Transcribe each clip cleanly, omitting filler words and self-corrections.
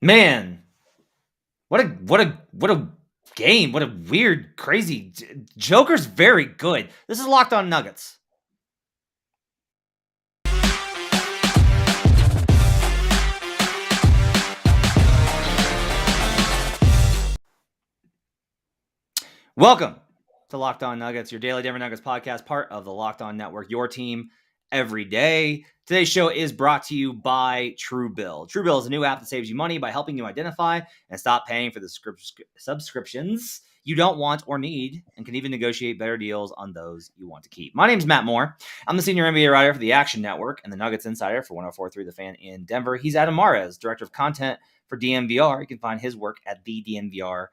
Man, what a game. What a weird, crazy Joker's very good. This is Locked On Nuggets. Welcome to Locked On Nuggets, your daily Denver Nuggets podcast, part of the Locked On Network, your team every day. Today's show is brought to you by TrueBill. TrueBill is a new app that saves you money by helping you identify and stop paying for the subscriptions you don't want or need, and can even negotiate better deals on those you want to keep. My name is Matt Moore. I'm the senior NBA writer for the Action Network and the Nuggets insider for 104.3 The Fan in Denver. He's Adam Mares, director of content for DNVR. You can find his work at thednvr.com.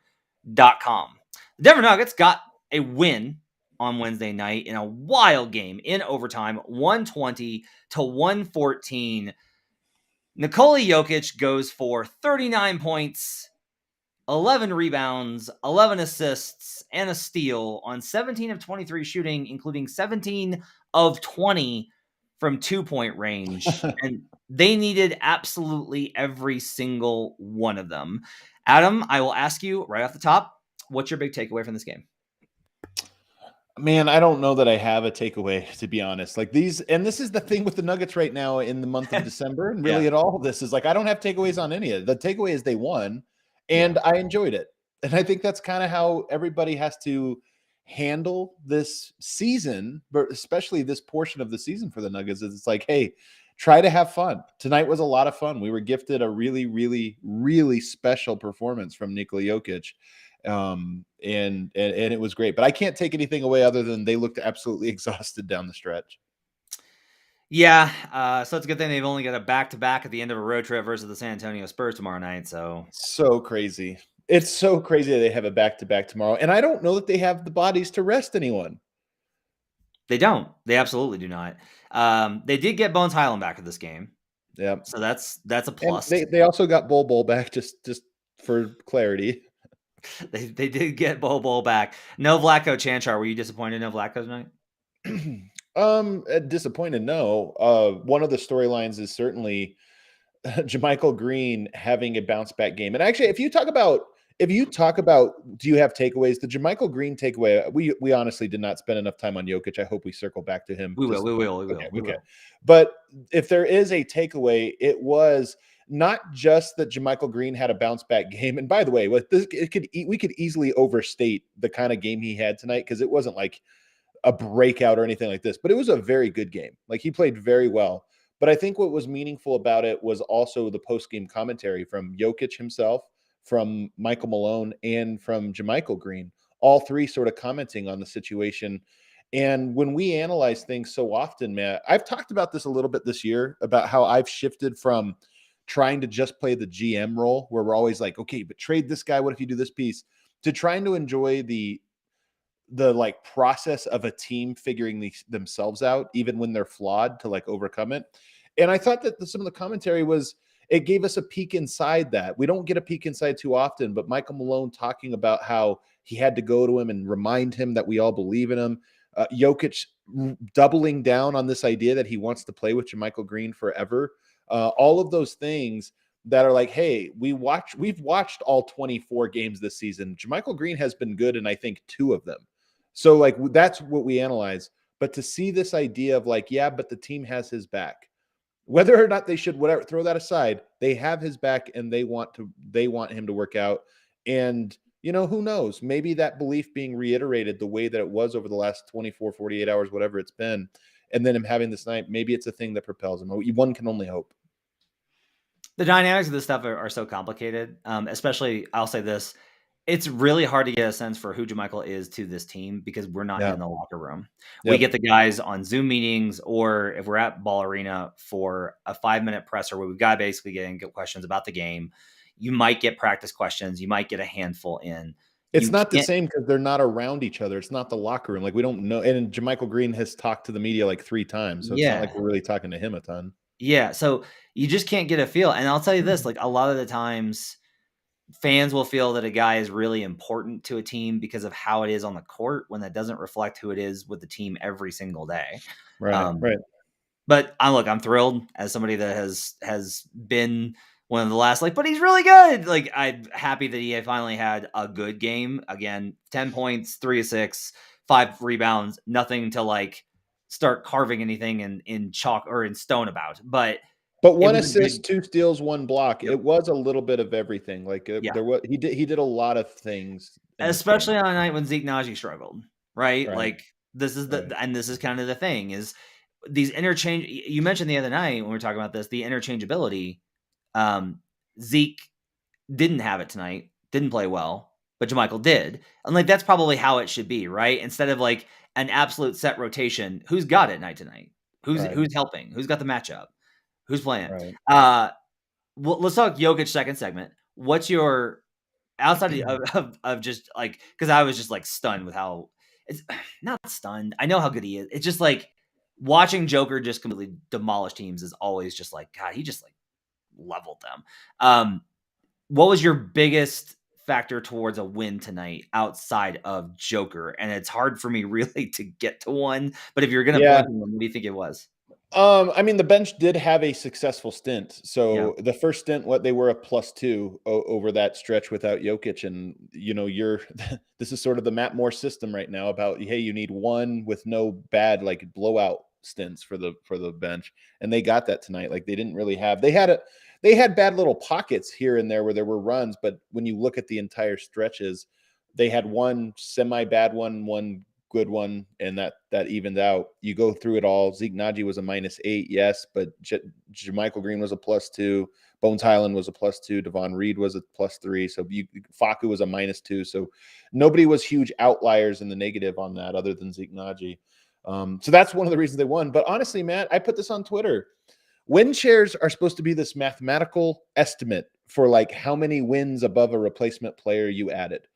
The Denver Nuggets got a win on Wednesday night in a wild game in overtime, 120-114. Nikola Jokic goes for 39 points, 11 rebounds, 11 assists, and a steal on 17 of 23 shooting, including 17 of 20 from 2-point range. And they needed absolutely every single one of them. Adam, I will ask you right off the top, what's your big takeaway from this game? Man, I don't know that I have a takeaway, to be honest. Like this is the thing with the Nuggets right now in the month of December, and really at all this is like I don't have takeaways on any of it. The takeaway is they won, and I enjoyed it. And I think that's kind of how everybody has to handle this season, but especially this portion of the season for the Nuggets. Is it's like, hey, try to have fun. Tonight was a lot of fun. We were gifted a really, really, really special performance from Nikola Jokic. And it was great, but I can't take anything away other than they looked absolutely exhausted down the stretch. Yeah, so it's a good thing they've only got a back-to-back at the end of a road trip versus the San Antonio Spurs tomorrow night. So crazy. It's so crazy that they have a back-to-back tomorrow, and I don't know that they have the bodies to rest anyone. They don't. They absolutely do not. They did get Bones Highland back at this game. Yeah. So that's a plus. And they also got Bol back just for clarity. They did get Bol back. No Vlatko Chanchar. Were you disappointed no Vlatko tonight? Disappointed, no. One of the storylines is certainly JaMychal Green having a bounce back game. And actually, if you talk about do you have takeaways? The JaMychal Green takeaway, we honestly did not spend enough time on Jokic. I hope we circle back to him. We will. Okay. But if there is a takeaway, it was not just that JaMychal Green had a bounce back game. And by the way, with this, we could easily overstate the kind of game he had tonight, because it wasn't like a breakout or anything like this, but it was a very good game. Like, he played very well. But I think what was meaningful about it was also the post-game commentary from Jokic himself, from Michael Malone, and from JaMychal Green, all three sort of commenting on the situation. And when we analyze things so often, Matt, I've talked about this a little bit this year about how I've shifted from trying to just play the GM role, where we're always like, okay, but trade this guy, what if you do this piece, to trying to enjoy the like process of a team figuring themselves out, even when they're flawed, to like overcome it. And I thought that some of the commentary it gave us a peek inside that. We don't get a peek inside too often, but Michael Malone talking about how he had to go to him and remind him that we all believe in him. Jokic doubling down on this idea that he wants to play with JaMychal Green forever. All of those things that are like, hey, we've watched all 24 games this season. JaMychal Green has been good in, I think, 2 of them. So like, that's what we analyze. But to see this idea of like, yeah, but the team has his back, whether or not they should, whatever, throw that aside, they have his back and they want him to work out. And, who knows, maybe that belief being reiterated the way that it was over the last 24, 48 hours, whatever it's been, and then him having this night, maybe it's a thing that propels him. One can only hope. The dynamics of this stuff are so complicated. Especially, I'll say this, it's really hard to get a sense for who JaMychal is to this team, because we're not in the locker room. Yep. We get the guys on Zoom meetings, or if we're at Ball Arena for a 5-minute presser where we've got to basically get questions about the game. You might get practice questions. You might get a handful in. It's not the same because they're not around each other. It's not the locker room. Like, we don't know. And JaMychal Green has talked to the media like 3 times. So it's not like we're really talking to him a ton. Yeah. So you just can't get a feel. And I'll tell you this, like, a lot of the times fans will feel that a guy is really important to a team because of how it is on the court, when that doesn't reflect who it is with the team every single day. Right. But I'm thrilled, as somebody that has been one of the last, like, but he's really good. Like, I'm happy that he finally had a good game. Again, 10 points, 3 of 6, 5 rebounds, nothing to like start carving anything in chalk or in stone about. But it one was a assist, good, 2 steals, 1 block. yep, It was a little bit of everything. Like yeah. there was he did a lot of things in this game. Especially on a night when Zeke Nnaji struggled, right? Right. Like this is Right. and this is kind of the thing is these interchange. You mentioned the other night when we were talking about this, the interchangeability. Zeke didn't have it tonight, didn't play well, but JaMychal did. And like that's probably how it should be, right? Instead of like an absolute set rotation, who's got it night to night? Right. Who's helping? Who's got the matchup? Who's playing? Right. Well, let's talk Jokic second segment. What's your outside of just like because I was just like stunned with how it's not stunned. I know how good he is. It's just like watching Joker just completely demolish teams is always just like God, he just like leveled them. What was your biggest factor towards a win tonight outside of Joker? And it's hard for me really to get to one, but if you're gonna Yeah. point to one, what do you think it was? I mean, the bench did have a successful stint. Yeah. So the first stint, what they were a +2 over that stretch without Jokic, and you're this is sort of the Matt Moore system right now about hey, you need one with no bad like blowout stints for the bench, and they got that tonight. Like they didn't really have they had bad little pockets here and there where there were runs, but when you look at the entire stretches, they had one semi bad one good one, and that evened out. You go through it all. Zeke Nnaji was a -8, yes, but JaMychal Green was a +2. Bones Highland was a +2. Devon Reed was a +3. So Faku was a -2. So nobody was huge outliers in the negative on that, other than Zeke Nnaji. So that's one of the reasons they won. But honestly, Matt, I put this on Twitter. Win shares are supposed to be this mathematical estimate for like how many wins above a replacement player you added.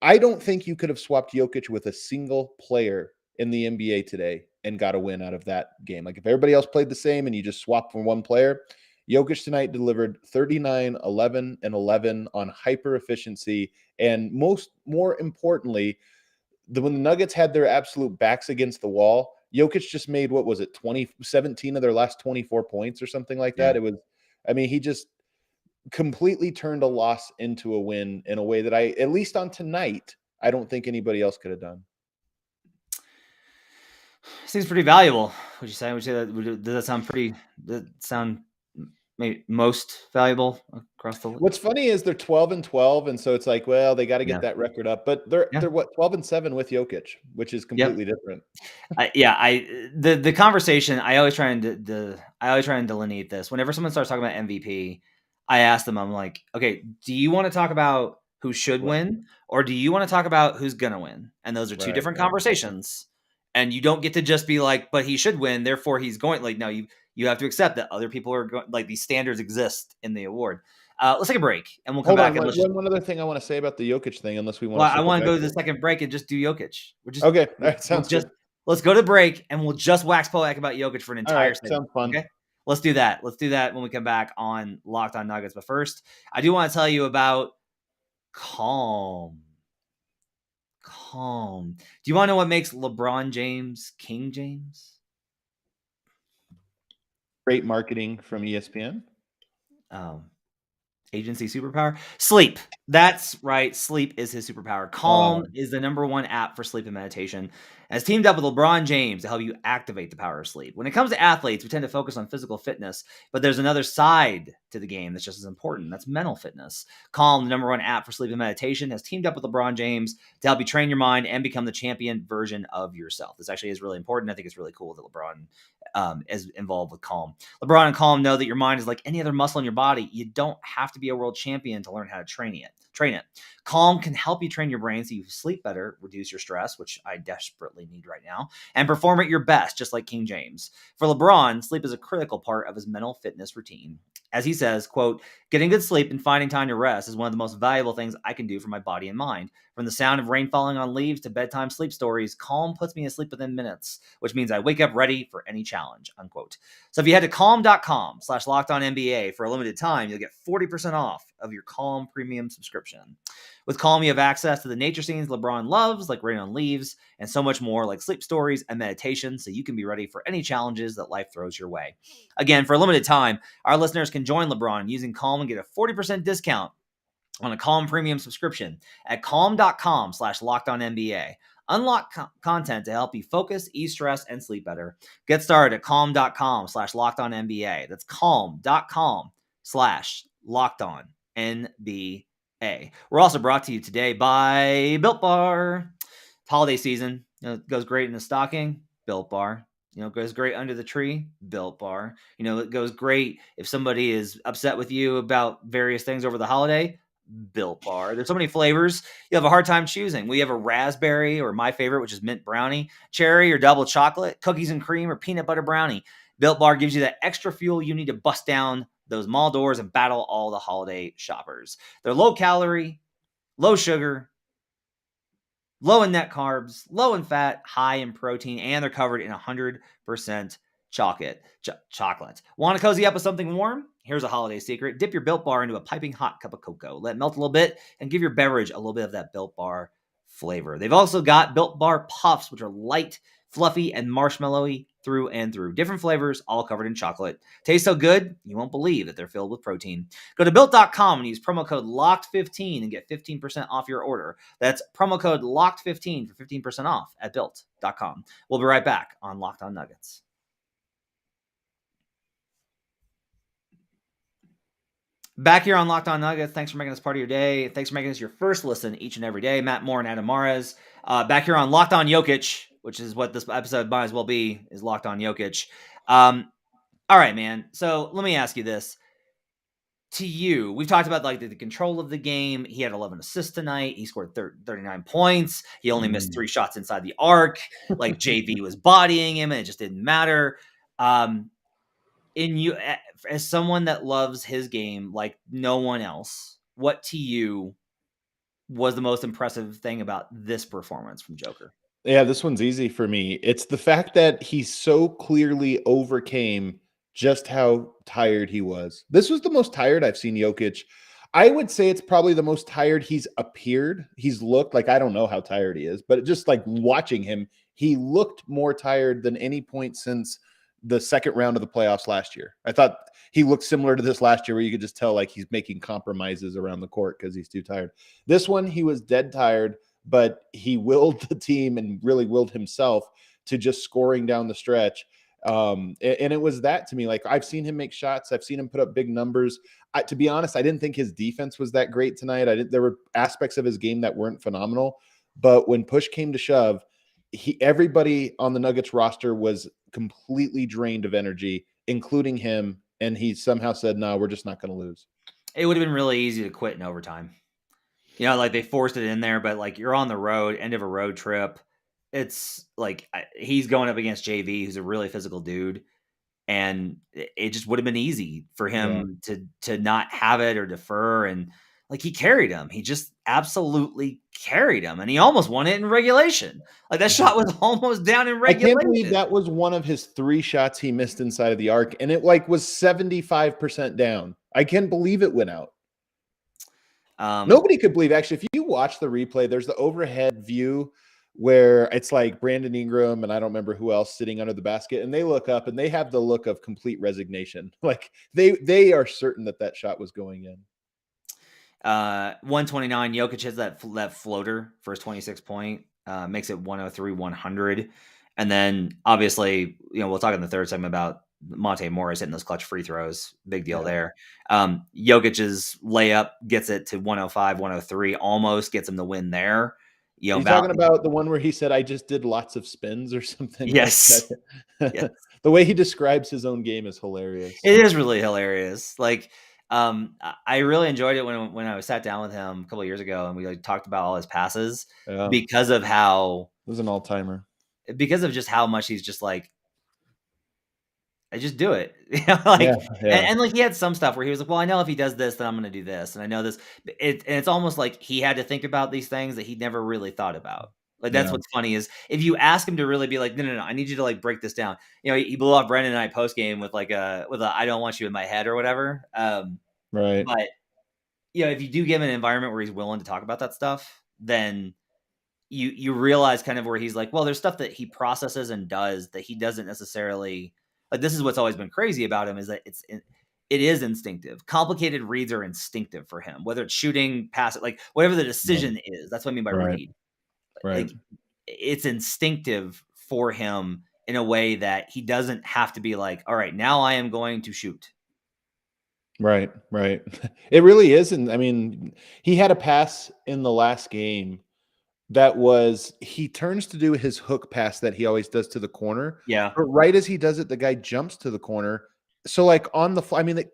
I don't think you could have swapped Jokic with a single player in the NBA today and got a win out of that game. Like if everybody else played the same and you just swapped for one player, Jokic tonight delivered 39, 11, and 11 on hyper efficiency. And more importantly, when the Nuggets had their absolute backs against the wall, Jokic just made, what was it, 17 of their last 24 points or something like Yeah. that. It was, I mean, he just completely turned a loss into a win in a way that at least on tonight, I don't think anybody else could have done. Seems pretty valuable. Would you say? Does that sound pretty? Does that sound maybe most valuable across the league? What's funny is they're 12-12, and so it's like, well, they got to get that record up. But they're what, 12-7 with Jokic, which is completely different. The conversation I always try and delineate this. Whenever someone starts talking about MVP, I ask them, I'm like, okay, do you want to talk about who should win, or do you want to talk about who's gonna win? And those are two different conversations. And you don't get to just be like, but he should win, therefore he's going. Like, no, you have to accept that other people are going. Like these standards exist in the award. Let's take a break, and we'll come back. One other thing I want to say about the Jokic thing, unless we want. Well, I want to go to the second break and just do Jokic. Okay. All right, sounds good. Let's go to break, and we'll just wax poetic about Jokic for an entire segment. Sounds fun. Okay, let's do that. Let's do that when we come back on Locked On Nuggets. But first, I do want to tell you about Calm. Calm. Do you want to know what makes LeBron James King James? Great marketing from ESPN. Agency superpower? Sleep. That's right. Sleep is his superpower. Calm is the #1 app for sleep and meditation. Has teamed up with LeBron James to help you activate the power of sleep. When it comes to athletes, we tend to focus on physical fitness, but there's another side to the game that's just as important. That's mental fitness. Calm, the #1 app for sleep and meditation, has teamed up with LeBron James to help you train your mind and become the champion version of yourself. This actually is really important. I think it's really cool that LeBron is involved with Calm. LeBron and Calm know that your mind is like any other muscle in your body. You don't have to be a world champion to learn how to train it. Calm can help you train your brain so you sleep better, reduce your stress, which I desperately need right now, and perform at your best, just like King James. For LeBron, sleep is a critical part of his mental fitness routine. As he says, quote, getting good sleep and finding time to rest is one of the most valuable things I can do for my body and mind. From the sound of rain falling on leaves to bedtime sleep stories, Calm puts me asleep within minutes, which means I wake up ready for any challenge, unquote. So if you head to calm.com/LockedOnNBA for a limited time, you'll get 40% off of your Calm premium subscription. With Calm, you have access to the nature scenes LeBron loves, like Rain on Leaves, and so much more, like sleep stories and meditation, so you can be ready for any challenges that life throws your way. Again, for a limited time, our listeners can join LeBron using Calm and get a 40% discount on a Calm premium subscription at calm.com/LockedOnNBA. Unlock content to help you focus, ease stress, and sleep better. Get started at calm.com/LockedOnNBA. That's calm.com/LockedOnNBA. We're also brought to you today by Built Bar. Holiday season, it goes great in the stocking, Built Bar. It goes great under the tree, Built Bar. It goes great if somebody is upset with you about various things over the holiday, Built Bar. There's so many flavors, you have a hard time choosing. We have a raspberry, or my favorite, which is mint brownie, cherry or double chocolate, cookies and cream, or peanut butter brownie. Built Bar gives you that extra fuel you need to bust down those mall doors and battle all the holiday shoppers. They're low calorie, low sugar, low in net carbs, low in fat, high in protein, and they're covered in 100% chocolate. Want to cozy up with something warm? Here's a holiday secret. Dip your Built Bar into a piping hot cup of cocoa. Let it melt a little bit and give your beverage a little bit of that Built Bar flavor. They've also got Built Bar Puffs, which are light, fluffy, and marshmallowy through and through. Different flavors, all covered in chocolate. Taste so good, you won't believe that they're filled with protein. Go to Built.com and use promo code LOCKED15 and get 15% off your order. That's promo code LOCKED15 for 15% off at Built.com. We'll be right back on Locked On Nuggets. Back here on Locked On Nuggets. Thanks for making this part of your day. Thanks for making this your first listen each and every day. Matt Moore and Adam Mares. Back here on Locked On Jokic, which is what this episode might as well be, is Locked On Jokic. All right, man. So let me ask you this. To you, we've talked about like the control of the game. He had 11 assists tonight. He scored 39 points. He only missed 3 shots inside the arc. Like JV was bodying him, and it just didn't matter. You, as someone that loves his game like no one else, what to you was the most impressive thing about this performance from Joker? Yeah, this one's easy for me. It's the fact that he so clearly overcame just how tired he was. This was the most tired I've seen Jokic. I would say it's probably the most tired he's appeared. He's looked like, I don't know how tired he is, but just like watching him, he looked more tired than any point since the second round of the playoffs last year. I thought he looked similar to this last year, where you could just tell like he's making compromises around the court because he's too tired. This one, he was dead tired, but he willed the team and really willed himself to just scoring down the stretch. And it was that to me. Like, I've seen him make shots. I've seen him put up big numbers. To be honest, I didn't think his defense was that great tonight. There were aspects of his game that weren't phenomenal, but when push came to shove, everybody on the Nuggets roster was completely drained of energy, including him. And he somehow said, no, we're just not going to lose. It would have been really easy to quit in overtime. Like they forced it in there, but like you're on the road, end of a road trip. It's like he's going up against JV, who's a really physical dude. And it just would have been easy for him to not have it or defer. And like he carried him. He just absolutely carried him. And he almost won it in regulation. Like that shot was almost down in regulation. I can't believe that was one of his 3 shots he missed inside of the arc. And it like was 75% down. I can't believe it went out. Nobody could believe, actually, if you watch the replay, there's the overhead view where it's like Brandon Ingram and I don't remember who else sitting under the basket, and they look up and they have the look of complete resignation. Like they are certain that shot was going in. 129, Jokic hits that floater for his 26-point, makes it 103-100. And then obviously, we'll talk in the third segment about Monte Morris hitting those clutch free throws. Big deal there. Jokic's layup gets it to 105-103, almost gets him the win there. He's talking about the one where he said, I just did lots of spins or something. Yes. Like yes. The way he describes his own game is hilarious. It is really hilarious. Like, I really enjoyed it when I sat down with him a couple of years ago and we talked about all his passes because of how it was an all-timer. Because of just how much he's just like, I just do it. And like he had some stuff where he was like, well, I know if he does this, then I'm going to do this. And I know this. And it's almost like he had to think about these things that he never really thought about. Like that's what's funny is if you ask him to really be like, no, I need you to like break this down. He blew off Brendan and I post game with a I don't want you in my head or whatever. Right. But if you do give him an environment where he's willing to talk about that stuff, then you realize kind of where he's like, well, there's stuff that he processes and does that he doesn't necessarily like. This is what's always been crazy about him is that it is instinctive. Complicated reads are instinctive for him, whether it's shooting, pass it, like whatever the decision is. That's what I mean by read. Right. Like it's instinctive for him in a way that he doesn't have to be like, all right, now I am going to shoot. Right. It really is. And I mean, he had a pass in the last game that was he turns to do his hook pass that he always does to the corner. Yeah. But right as he does it, the guy jumps to the corner. So like on the fly, I mean,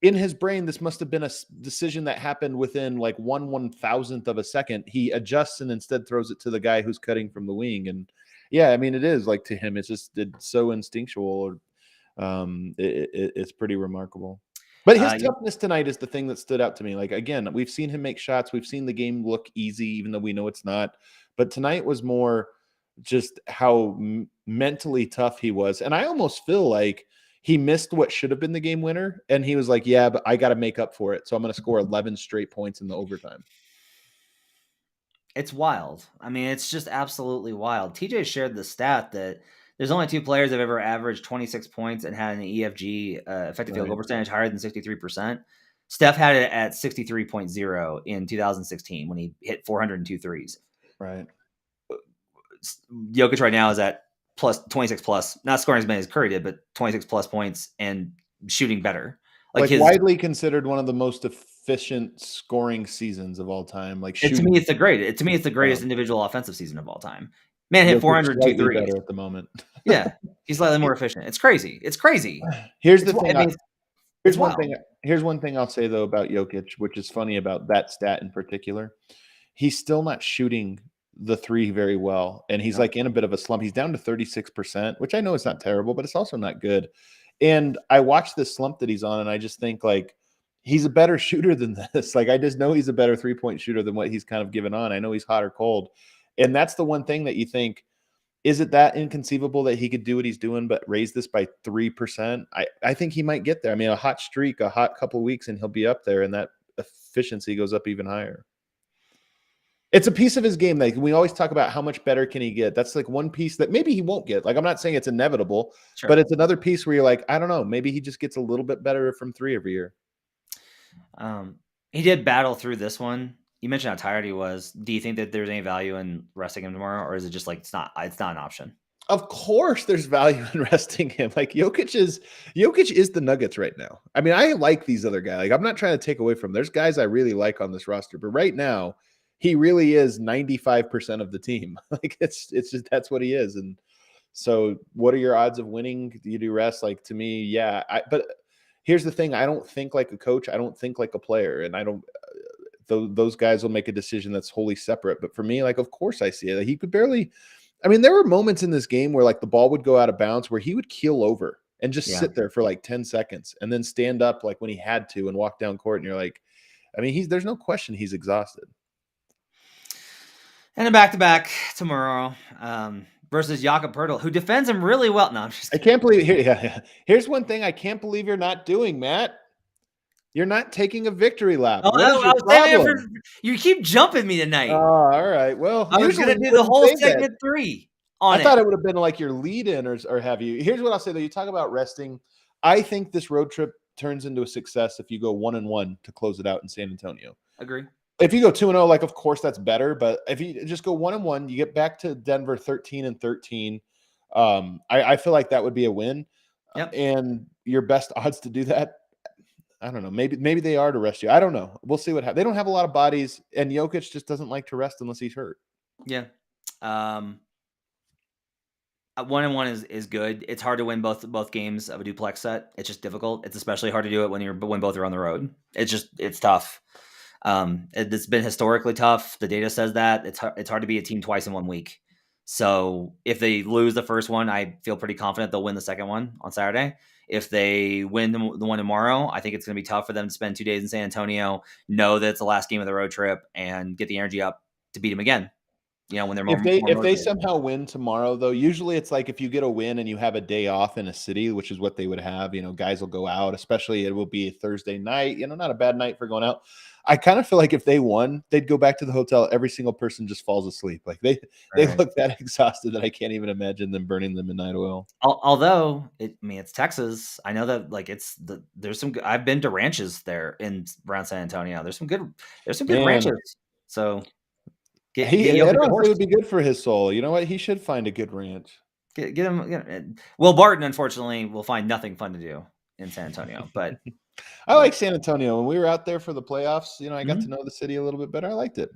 in his brain, this must have been a decision that happened within like 1/1000th of a second. He adjusts and instead throws it to the guy who's cutting from the wing. And yeah, I mean, it is like to him, it's so instinctual. It's pretty remarkable. But his toughness tonight is the thing that stood out to me. Like, again, we've seen him make shots. We've seen the game look easy, even though we know it's not. But tonight was more just how mentally tough he was. And I almost feel like he missed what should have been the game winner. And he was like, yeah, but I got to make up for it. So I'm going to score 11 straight points in the overtime. It's wild. I mean, it's just absolutely wild. TJ shared the stat that there's only 2 players that have ever averaged 26 points and had an EFG effective field goal percentage higher than 63%. Steph had it at 63.0 in 2016 when he hit 402 threes. Right. Jokic right now is at plus 26 plus, not scoring as many as Curry did, but 26 plus points and shooting better. Like widely considered one of the most efficient scoring seasons of all time. Like to me, it's the greatest. To me, it's the greatest individual offensive season of all time. Man hit 402 threes better at the moment. Yeah, he's slightly more efficient. It's crazy. Here's the thing. Here's one thing I'll say though about Jokic, which is funny about that stat in particular. He's still not shooting the three very well, and he's like in a bit of a slump. He's down to 36%, which I know it's not terrible, but it's also not good. And I watch this slump that he's on, and I just think like he's a better shooter than this. Like I just know he's a better 3-point shooter than what he's kind of given on. I know he's hot or cold. And that's the one thing that you think, is it that inconceivable that he could do what he's doing, but raise this by 3%? I think he might get there. I mean, a hot streak, a hot couple of weeks, and he'll be up there, and that efficiency goes up even higher. It's a piece of his game. Like we always talk about how much better can he get. That's like one piece that maybe he won't get. Like I'm not saying it's inevitable, but it's another piece where you're like, I don't know, maybe he just gets a little bit better from three every year. He did battle through this one. You mentioned how tired he was. Do you think that there's any value in resting him tomorrow, or is it just like it's not an option? Of course there's value in resting him. Like Jokic is the Nuggets right now. I mean, I like these other guys. Like I'm not trying to take away from them. There's guys I really like on this roster, but right now he really is 95% of the team. Like it's just that's what he is. And so what are your odds of winning? Do you do rest? Like to me, yeah. But here's the thing. I don't think like a coach. I don't think like a player. And I don't those guys will make a decision that's wholly separate. But for me, like, of course I see it. He could barely, I mean, there were moments in this game where like the ball would go out of bounds where he would keel over and just sit there for like 10 seconds and then stand up like when he had to and walk down court. And you're like, I mean, there's no question he's exhausted. And a back-to-back tomorrow versus Jakob Poeltl, who defends him really well. No, I'm just kidding. I can't believe Here's one thing I can't believe you're not doing, Matt. You're not taking a victory lap. You keep jumping me tonight. Oh, all right. Well, I was going to do the whole segment 3 on it. I thought it would have been like your lead-in or have you. Here's what I'll say, though. You talk about resting. I think this road trip turns into a success if you go 1-1 to close it out in San Antonio. Agree. If you go 2-0, like, of course, that's better. But if you just go 1-1, you get back to Denver 13-13. I feel like that would be a win. Yep. And your best odds to do that, I don't know. Maybe they are to rest you. I don't know. We'll see what happens. They don't have a lot of bodies, and Jokic just doesn't like to rest unless he's hurt. Yeah. 1-1 is good. It's hard to win both games of a duplex set. It's just difficult. It's especially hard to do it when both are on the road. It's tough. It's been historically tough. The data says that it's hard to beat a team twice in 1 week. So if they lose the first one, I feel pretty confident they'll win the second one on Saturday. If they win the one tomorrow, I think it's going to be tough for them to spend 2 days in San Antonio, know that it's the last game of the road trip, and get the energy up to beat them again. You know, when they're if they somehow win tomorrow, though, usually it's like if you get a win and you have a day off in a city, which is what they would have. You know, guys will go out, especially it will be a Thursday night. You know, not a bad night for going out. I kind of feel like if they won, they'd go back to the hotel. Every single person just falls asleep. Like they Right. look that exhausted that I can't even imagine them burning the midnight oil. Although it's Texas. I know that there's some. I've been to ranches there around San Antonio. There's some good Man, ranches. So get it Jokic a honestly horse. would be good for his soul. You know what? He should find a good ranch. Get him. Will Barton, unfortunately, will find nothing fun to do in San Antonio. But I like San Antonio. When we were out there for the playoffs, I got Mhm. to know the city a little bit better. I liked it.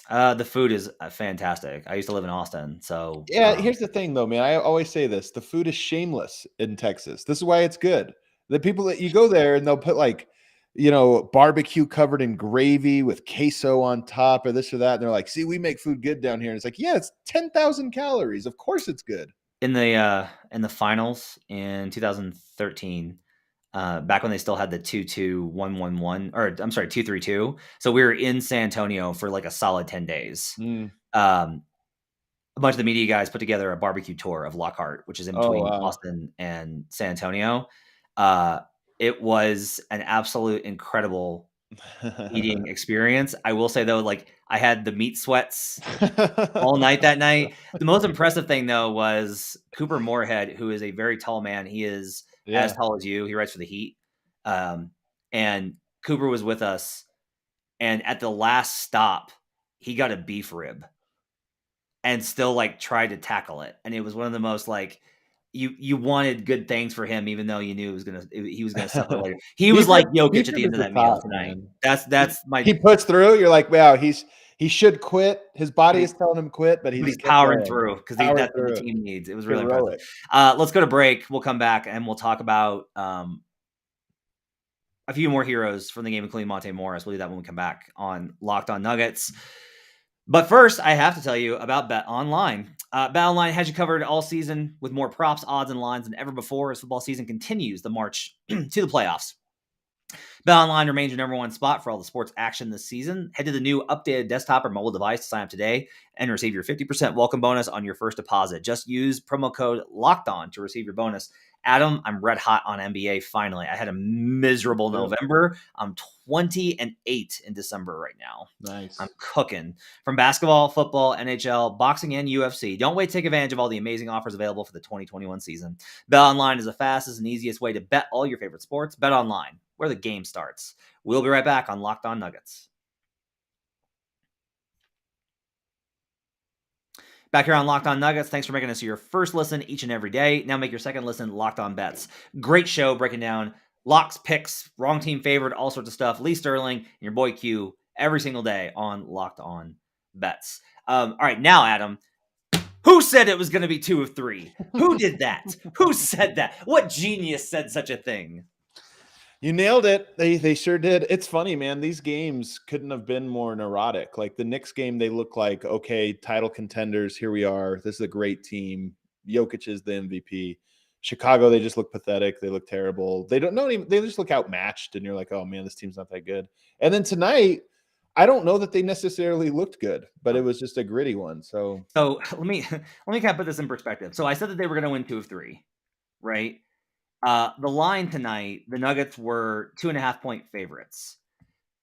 The food is fantastic. I used to live in Austin, so Yeah, here's the thing though, man. I always say this. The food is shameless in Texas. This is why it's good. The people that you go there and they'll put like, barbecue covered in gravy with queso on top or this or that. And they're like, see, we make food good down here. And it's like, yeah, it's 10,000 calories. Of course it's good. in the finals in 2013, back when they still had the 2-2-1-1-1, or I'm sorry, 2-3-2. So we were in San Antonio for like a solid 10 days. Mm. A bunch of the media guys put together a barbecue tour of Lockhart, which is in Oh, between wow. Austin and San Antonio. It was an absolute incredible eating experience. I will say though, like I had the meat sweats all night that night. The most impressive thing though was Cooper Moorhead, who is a very tall man. He is as Yeah. tall as you. He writes for the Heat. And Cooper was with us. And at the last stop, he got a beef rib and still like tried to tackle it. And it was one of the most like you wanted good things for him, even though you knew he was gonna suffer later. He was like Jokic Beef at the rib end is of the that meal top, tonight. man. That's my He puts through. You're like, wow, he should quit. His body is telling him to quit, but But he's he's kept powering going. through because Powered that's what the through. team needs. It was really impressive. Heroic. Let's go to break. We'll come back and we'll talk about a few more heroes from the game, including Monte Morris. We'll do that when we come back on Locked On Nuggets. But first, I have to tell you about BetOnline. BetOnline has you covered all season with more props, odds, and lines than ever before as football season continues the march to the playoffs. BetOnline remains your number one spot for all the sports action this season. Head to the new updated desktop or mobile device to sign up today and receive your 50% welcome bonus on your first deposit. Just use promo code LOCKEDON to receive your bonus. Adam, I'm red hot on NBA finally. I had a miserable November. I'm 20-8 in December right now. Nice. I'm cooking. From basketball, football, NHL, boxing, and UFC. Don't wait to take advantage of all the amazing offers available for the 2021 season. BetOnline is the fastest and easiest way to bet all your favorite sports. BetOnline, where the game starts. We'll be right back on Locked On Nuggets. Back here on Locked On Nuggets, thanks for making us your first listen each and every day. Now make your second listen Locked On Bets. Great show breaking down locks, picks, wrong team favored, all sorts of stuff. Lee Sterling and your boy Q every single day on Locked On Bets. All right, now Adam, who said it was going to be 2 of 3? Who did that? Who said that? What genius said such a thing? You nailed it. They sure did. It's funny, man. These games couldn't have been more neurotic. Like the Knicks game, they look like, okay, title contenders. Here we are. This is a great team. Jokic is the MVP. Chicago, they just look pathetic. They look terrible. They just look outmatched. And you're like, oh man, this team's not that good. And then tonight, I don't know that they necessarily looked good, but it was just a gritty one. So let me kind of put this in perspective. So I said that they were going to win 2 of 3, right? The line tonight, the Nuggets were 2.5-point favorites.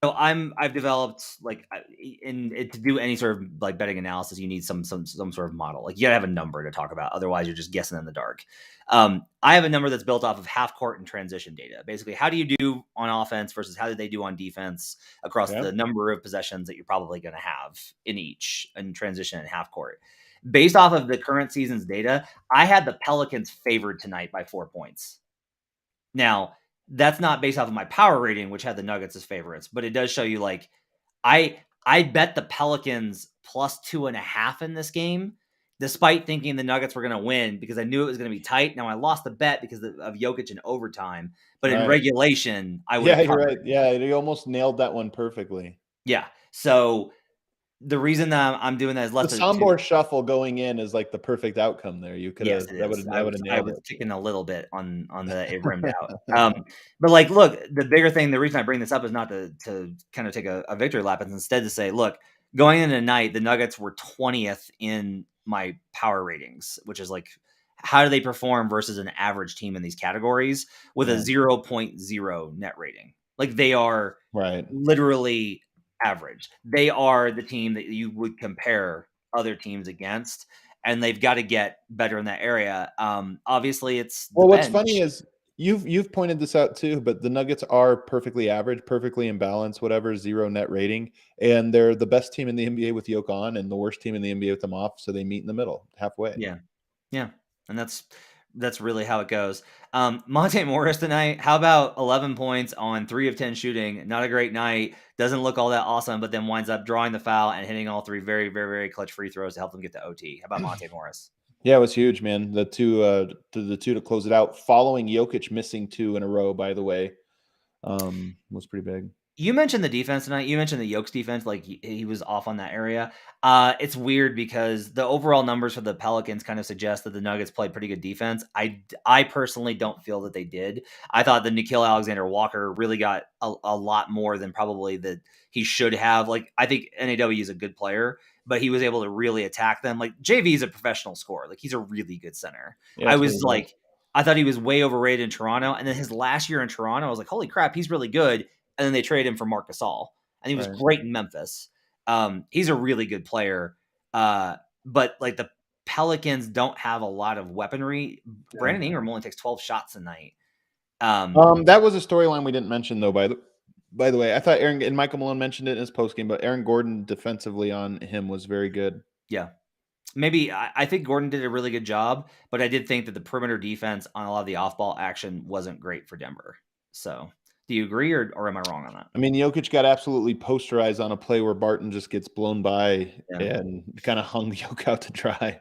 So I've developed like to do any sort of like betting analysis, you need some sort of model. Like you gotta have a number to talk about. Otherwise, you're just guessing in the dark. I have a number that's built off of half court and transition data. Basically, how do you do on offense versus how did they do on defense across the number of possessions that you're probably going to have in transition and half court. Based off of the current season's data, I had the Pelicans favored tonight by 4 points. Now, that's not based off of my power rating, which had the Nuggets as favorites, but it does show you like I bet the Pelicans plus 2.5 in this game, despite thinking the Nuggets were going to win because I knew it was going to be tight. Now I lost the bet because of Jokic in overtime, but in regulation, I would have covered. You're right. Yeah, you almost nailed that one perfectly. Yeah. So the reason that I'm doing that is less the than Sombor shuffle going in is like the perfect outcome there. You could have Yes, it that is. would I have was nailed it. kicking a little bit on the it rimmed out. But like, look, the bigger thing, the reason I bring this up is not to kind of take a victory lap, it's instead to say, look, going into tonight, the Nuggets were 20th in my power ratings, which is like, how do they perform versus an average team in these categories with a 0.0 net rating? Like they are right, literally average. They are the team that you would compare other teams against, and they've got to get better in that area. Obviously, it's the Well, what's funny bench. is you've pointed this out too, but the Nuggets are perfectly average, perfectly in balance, whatever, 0 net rating, and they're the best team in the NBA with Yoke on and the worst team in the NBA with them off, so they meet in the middle, halfway. Yeah. Yeah. And that's really how it goes. Monte Morris tonight, how about 11 points on 3 of 10 shooting? Not a great night. Doesn't look all that awesome, but then winds up drawing the foul and hitting all 3 very, very, very clutch free throws to help them get to OT. How about Monte Morris? Yeah, it was huge, man. The two to close it out, following Jokic missing 2 in a row, by the way, was pretty big. You mentioned the defense tonight. You mentioned the Yokes defense, like he was off on that area. It's weird because the overall numbers for the Pelicans kind of suggest that the Nuggets played pretty good defense. I personally don't feel that they did. I thought the Nickeil Alexander-Walker really got a lot more than probably that he should have. Like, I think NAW is a good player, but he was able to really attack them. Like, JV is a professional scorer. Like, he's a really good center. Yeah, I it's was really like, I thought he was way overrated in Toronto. And then his last year in Toronto, I was like, holy crap, he's really good. And then they traded him for Marc Gasol, and he was right. great in Memphis. He's a really good player, but like the Pelicans don't have a lot of weaponry. Yeah. Brandon Ingram only takes 12 shots a night. That was a storyline we didn't mention though. By the way, I thought Aaron and Michael Malone mentioned it in his post game, but Aaron Gordon defensively on him was very good. Yeah. Maybe I think Gordon did a really good job, but I did think that the perimeter defense on a lot of the off-ball action wasn't great for Denver. So, do you agree, or am I wrong on that? I mean, Jokic got absolutely posterized on a play where Barton just gets blown by and kind of hung Jokic out to dry.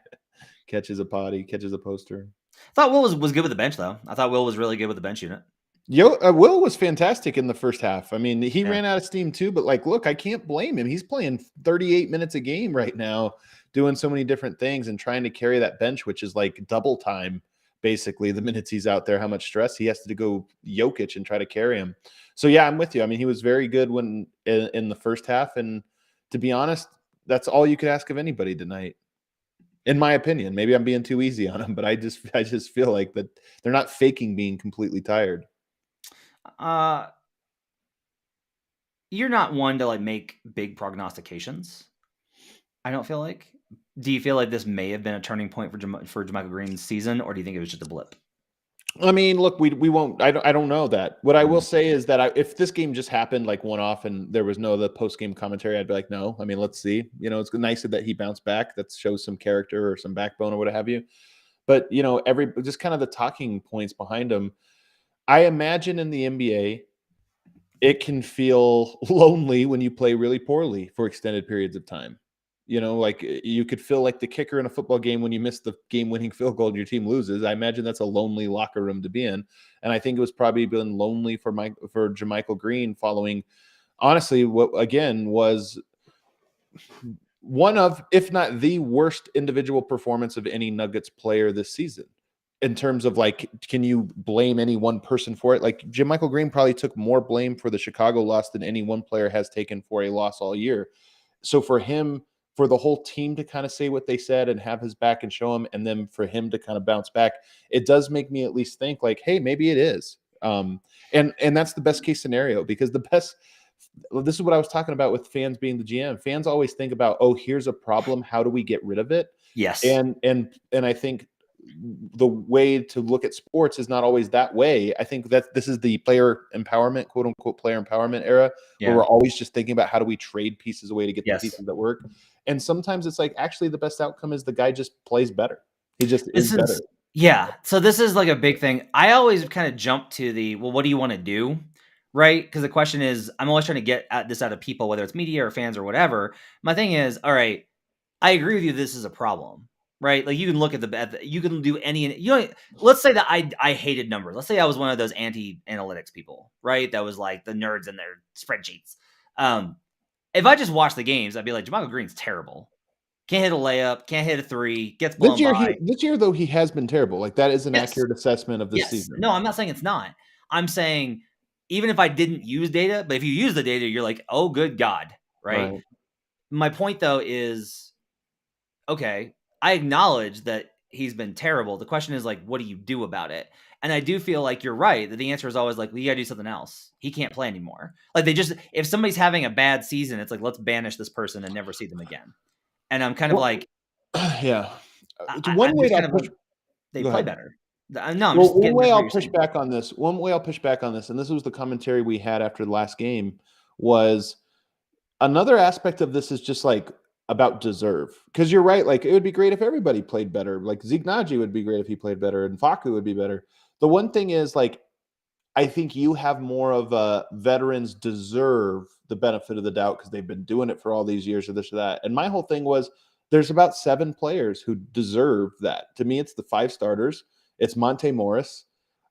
Catches a potty, catches a poster. I thought Will was good with the bench, though. I thought Will was really good with the bench unit. Will was fantastic in the first half. I mean, he Yeah. ran out of steam too, but like, look, I can't blame him. He's playing 38 minutes a game right now, doing so many different things and trying to carry that bench, which is like double time, basically, the minutes he's out there, how much stress he has to go Jokic and try to carry him. So yeah, I'm with you. I mean, he was very good when in the first half. And to be honest, that's all you could ask of anybody tonight. In my opinion, maybe I'm being too easy on him, but I just feel like that they're not faking being completely tired. You're not one to like make big prognostications. I don't feel like. Do you feel like this may have been a turning point for JaMychal Green's season, or do you think it was just a blip? I mean, look, we won't. I don't know that. What I will say is that if this game just happened like one off and there was no other post game commentary, I'd be like, no. I mean, let's see. You know, it's nice that he bounced back. That shows some character or some backbone or what have you. But you know, just kind of the talking points behind him. I imagine in the NBA, it can feel lonely when you play really poorly for extended periods of time. You know, like you could feel like the kicker in a football game when you miss the game-winning field goal and your team loses. I imagine that's a lonely locker room to be in, and I think it was probably been lonely for JaMychal Green following, honestly, what again was one of, if not the worst individual performance of any Nuggets player this season. In terms of like, can you blame any one person for it? Like JaMychal Green probably took more blame for the Chicago loss than any one player has taken for a loss all year. So for him, for the whole team to kind of say what they said and have his back and show him, and then for him to kind of bounce back, it does make me at least think like, hey, maybe it is. And that's the best case scenario, because this is what I was talking about with fans being the GM. Fans always think about, oh, here's a problem, how do we get rid of it? Yes. And I think the way to look at sports is not always that way. I think that this is the player empowerment, quote unquote, player empowerment era, where we're always just thinking about how do we trade pieces away to get the pieces that work. And sometimes it's like, actually the best outcome is the guy just plays better. He just is better. Yeah. So this is like a big thing. I always kind of jump to the, well, what do you want to do? Right? Because the question is, I'm always trying to get at this out of people, whether it's media or fans or whatever. My thing is, all right, I agree with you. This is a problem, right? Like you can look at you can do any, let's say that I hated numbers. Let's say I was one of those anti-analytics people, right? That was like the nerds in their spreadsheets. If I just watched the games, I'd be like, JaMychal Green's terrible. Can't hit a layup, can't hit a three, gets blown by. This year, though, he has been terrible. Like that is an accurate assessment of this season. No, I'm not saying it's not. I'm saying even if I didn't use data, but if you use the data, you're like, oh, good God, right? My point, though, is, okay, I acknowledge that he's been terrible. The question is, like, what do you do about it? And I do feel like you're right that the answer is always like, well, you gotta do something else. He can't play anymore. Like if somebody's having a bad season, it's like, let's banish this person and never see them again. And I'm kind of like, yeah. One I'm way just to kind of push. like, they Go play ahead. better. No, I'm Well, just getting back to what you're saying. One way I'll push back on this, and this was the commentary we had after the last game, was another aspect of this is just like about deserve. Because you're right, like it would be great if everybody played better. Like Zignaji would be great if he played better, and Faku would be better. The one thing is, like, I think you have more of veterans deserve the benefit of the doubt because they've been doing it for all these years or this or that. And my whole thing was there's about 7 players who deserve that. To me, it's the 5 starters. It's Monte Morris.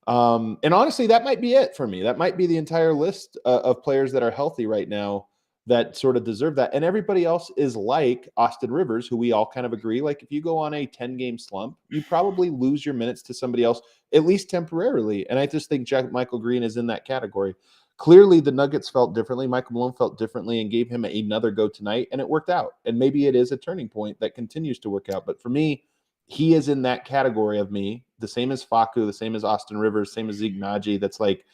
And honestly, that might be it for me. That might be the entire list of players that are healthy right now that sort of deserve that. And everybody else is like Austin Rivers, who we all kind of agree. Like if you go on a 10-game slump, you probably lose your minutes to somebody else, at least temporarily. And I just think JaMychal Green is in that category. Clearly, the Nuggets felt differently. Michael Malone felt differently and gave him another go tonight, and it worked out. And maybe it is a turning point that continues to work out. But for me, he is in that category of me, the same as Faku, the same as Austin Rivers, same as Zignaji. That's like,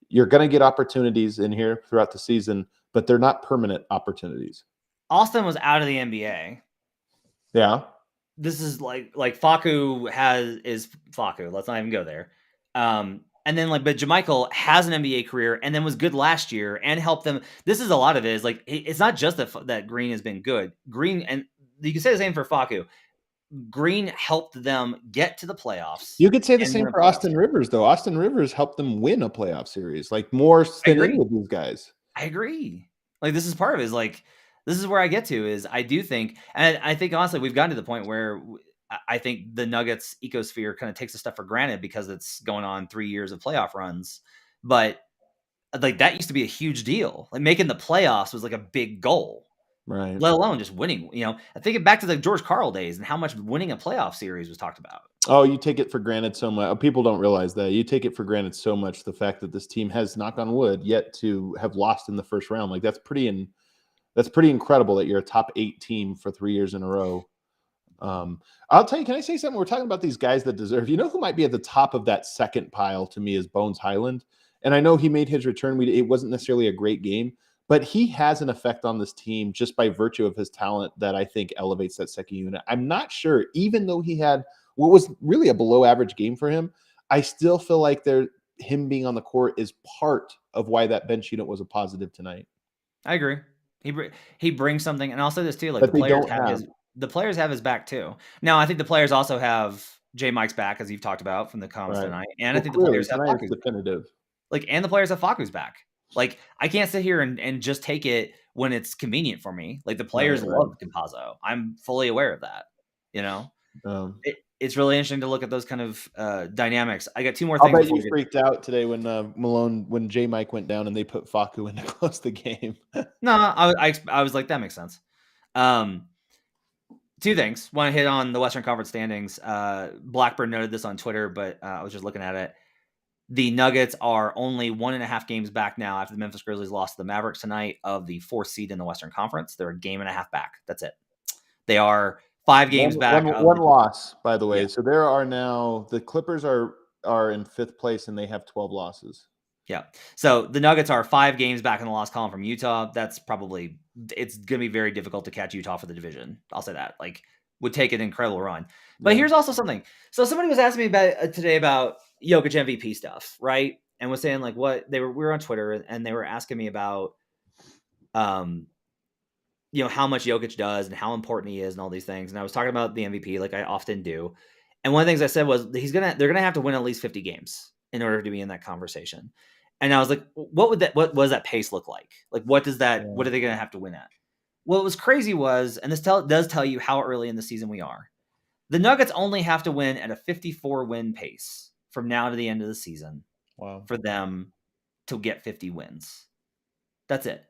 you're going to get opportunities in here throughout the season, but they're not permanent opportunities. Austin was out of the NBA. Yeah. This is like Faku is Faku. Let's not even go there. And then but JaMychal has an NBA career and then was good last year and helped them. This is a lot of it is like, it's not just that Green has been good. Green, and you can say the same for Faku. Green helped them get to the playoffs. You could say the and same win a for playoff Austin series. Rivers, though. Austin Rivers helped them win a playoff series, like more than any of these guys. I agree. Like this is part of it, is like, this is where I get to is I do think, and I think honestly we've gotten to the point where I think the Nuggets ecosphere kind of takes the stuff for granted because it's going on 3 years of playoff runs. But like that used to be a huge deal. Like making the playoffs was like a big goal. Right. Let alone just winning. I think it back to the George Karl days and how much winning a playoff series was talked about. Oh, you take it for granted so much. People don't realize that. You take it for granted so much, the fact that this team has, knock on wood, yet to have lost in the first round. Like that's pretty incredible that you're a top 8 team for 3 years in a row. I'll tell you, can I say something? We're talking about these guys that deserve. You know who might be at the top of that second pile to me is Bones Highland. And I know he made his return. It wasn't necessarily a great game, but he has an effect on this team just by virtue of his talent that I think elevates that second unit. I'm not sure, even though he had what was really a below average game for him, I still feel like him being on the court is part of why that bench unit was a positive tonight. I agree. He brings something, and I'll say this too: like That they don't have. The players have his back too. Now, I think the players also have JMyke's back, as you've talked about from the comments Right. tonight, and Well, I think the clearly, players have tonight Faku's it's definitive. and the players have Faku's back. Like I can't sit here and just take it when it's convenient for me. Like the players love Campazzo. I'm fully aware of that. It's really interesting to look at those kind of dynamics. I got 2 more things. I'll bet you freaked out today when JaMyke went down and they put Faku in to close the game. No, I was like, that makes sense. 2 things. Want to hit on the Western Conference standings. Blackburn noted this on Twitter, but I was just looking at it. The Nuggets are only 1.5 games back now after the Memphis Grizzlies lost to the Mavericks tonight of the 4th seed in the Western Conference. They're a game and a half back. That's it. They are 5 games back. One loss, by the way. Yeah. So there are now the Clippers are in 5th place and they have 12 losses. Yeah. So the Nuggets are 5 games back in the loss column from Utah. It's going to be very difficult to catch Utah for the division. I'll say that. Like, would take an incredible run. But here's also something. So somebody was asking me today about Jokic MVP stuff, right? And was saying like we were on Twitter and they were asking me about how much Jokic does and how important he is and all these things. And I was talking about the MVP like I often do. And one of the things I said was they're going to have to win at least 50 games in order to be in that conversation. And I was like, what does that pace look like? Like, what are they going to have to win at? What was crazy was, and this does tell you how early in the season we are, the Nuggets only have to win at a 54 win pace from now to the end of the season. Wow. For them to get 50 wins. That's it.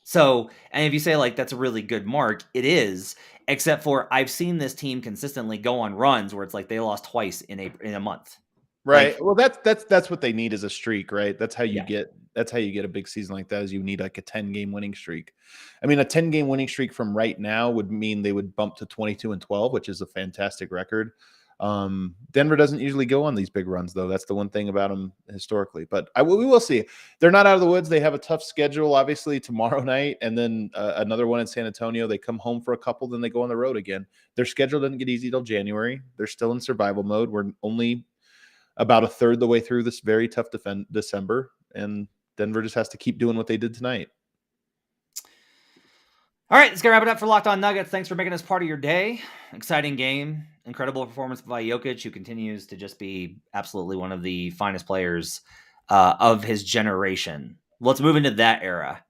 So, and if you say like that's a really good mark, it is, except for I've seen this team consistently go on runs where it's like they lost twice in a month. Right. Well, that's what they need is a streak, right? That's how you get a big season like that. Is you need like a 10-game winning streak. I mean, a 10-game winning streak from right now would mean they would bump to 22-12, which is a fantastic record. Denver doesn't usually go on these big runs, though. That's the one thing about them historically. But we will see. They're not out of the woods. They have a tough schedule, obviously, tomorrow night, and then another one in San Antonio. They come home for a couple, then they go on the road again. Their schedule doesn't get easy till January. They're still in survival mode. We're only about a third the way through this very tough December, and Denver just has to keep doing what they did tonight. All right, let's get wrap it up for Locked On Nuggets. Thanks for making us part of your day. Exciting game. Incredible performance by Jokic, who continues to just be absolutely one of the finest players of his generation. Let's move into that era.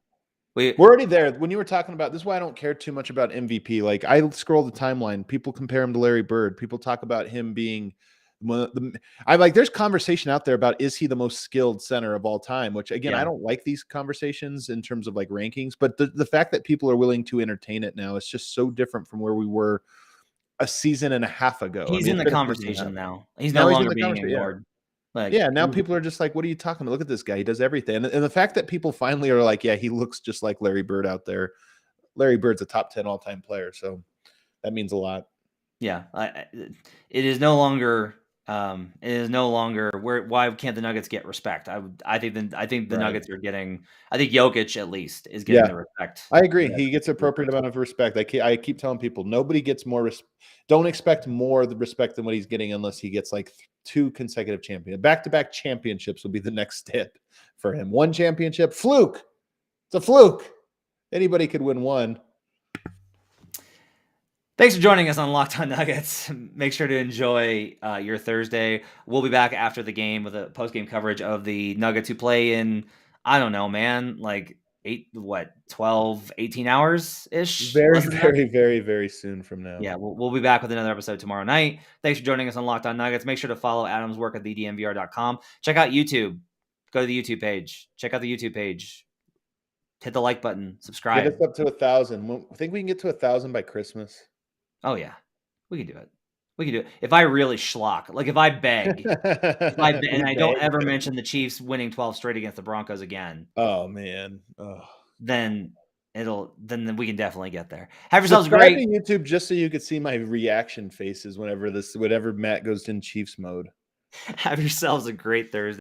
We're already there. When you were talking about this is why I don't care too much about MVP. Like, I scroll the timeline. People compare him to Larry Bird. People talk about him being there's conversation out there about, is he the most skilled center of all time? Which, again, I don't like these conversations in terms of like rankings, but the fact that people are willing to entertain it now is just so different from where we were a season and a half ago. He's in the conversation now. He's no longer being ignored. Now people are just like, what are you talking about? Look at this guy. He does everything. And the fact that people finally are like, yeah, he looks just like Larry Bird out there. Larry Bird's a top 10 all-time player. So that means a lot. Yeah. It is no longer why can't the Nuggets get respect? I think the Nuggets are getting, I think Jokic at least is getting the respect. I agree. He gets appropriate amount of respect. I keep telling people, nobody gets more don't expect more the respect than what he's getting unless he gets like 2 consecutive championships. Back-to-back championships will be the next step for him. 1 championship, fluke. It's a fluke. Anybody could win 1. Thanks for joining us on Locked On Nuggets. Make sure to enjoy your Thursday. We'll be back after the game with a post-game coverage of the Nuggets, who play in, I don't know, man, like 12, 18 hours-ish? Very, very, very, very soon from now. Yeah, we'll be back with another episode tomorrow night. Thanks for joining us on Locked On Nuggets. Make sure to follow Adam's work at thednvr.com. Check out YouTube. Go to the YouTube page. Check out the YouTube page. Hit the like button. Subscribe. Get us up to 1,000. I think we can get to 1,000 by Christmas. Oh, yeah. We can do it. If I really schlock, like if I beg, and I don't ever mention the Chiefs winning 12 straight against the Broncos again. Oh, man. Then we can definitely get there. Have yourselves a great YouTube just so you could see my reaction faces whenever Matt goes in Chiefs mode. Have yourselves a great Thursday.